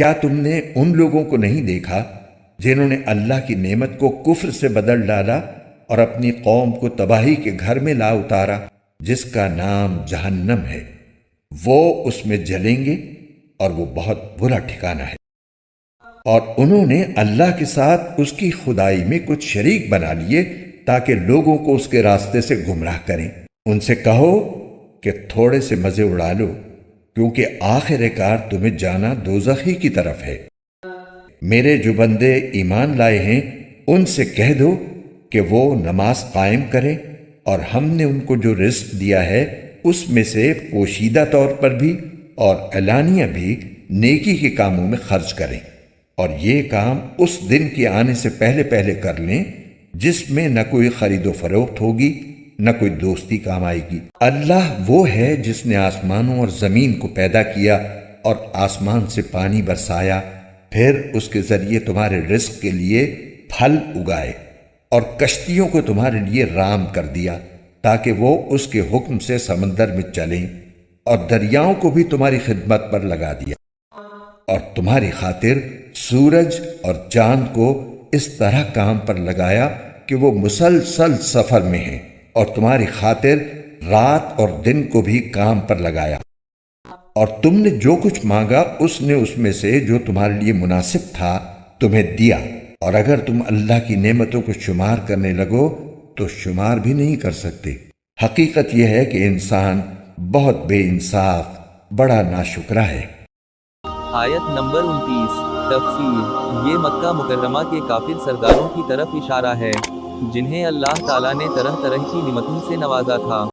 کیا تم نے ان لوگوں کو نہیں دیکھا جنہوں نے اللہ کی نعمت کو کفر سے بدل ڈالا اور اپنی قوم کو تباہی کے گھر میں لا اتارا جس کا نام جہنم ہے، وہ اس میں جلیں گے اور وہ بہت برا ٹھکانہ ہے۔ اور انہوں نے اللہ کے ساتھ اس کی خدائی میں کچھ شریک بنا لیے تاکہ لوگوں کو اس کے راستے سے گمراہ کریں۔ ان سے کہو کہ تھوڑے سے مزے اڑا لو، کیونکہ آخر کار تمہیں جانا دوزخ ہی کی طرف ہے۔ میرے جو بندے ایمان لائے ہیں ان سے کہہ دو کہ وہ نماز قائم کریں، اور ہم نے ان کو جو رزق دیا ہے اس میں سے پوشیدہ طور پر بھی اور اعلانیہ بھی نیکی کے کاموں میں خرچ کریں، اور یہ کام اس دن کے آنے سے پہلے پہلے کر لیں جس میں نہ کوئی خرید و فروخت ہوگی نہ کوئی دوستی کام آئے گی۔ اللہ وہ ہے جس نے آسمانوں اور زمین کو پیدا کیا اور آسمان سے پانی برسایا، پھر اس کے ذریعے تمہارے رزق کے لیے پھل اگائے، اور کشتیوں کو تمہارے لیے رام کر دیا تاکہ وہ اس کے حکم سے سمندر میں چلیں، اور دریاؤں کو بھی تمہاری خدمت پر لگا دیا، اور تمہاری خاطر سورج اور چاند کو اس طرح کام پر لگایا کہ وہ مسلسل سفر میں ہیں، اور تمہاری خاطر رات اور دن کو بھی کام پر لگایا، اور تم نے جو کچھ مانگا اس نے اس میں سے جو تمہارے لیے مناسب تھا تمہیں دیا، اور اگر تم اللہ کی نعمتوں کو شمار کرنے لگو تو شمار بھی نہیں کر سکتے۔ حقیقت یہ ہے کہ انسان بہت بے انصاف، بڑا ناشکرا ہے۔ آیت نمبر 29 تفسیر۔ یہ مکہ مکرمہ کے کافر سرداروں کی طرف اشارہ ہے جنہیں اللہ تعالیٰ نے طرح طرح کی نعمتوں سے نوازا تھا۔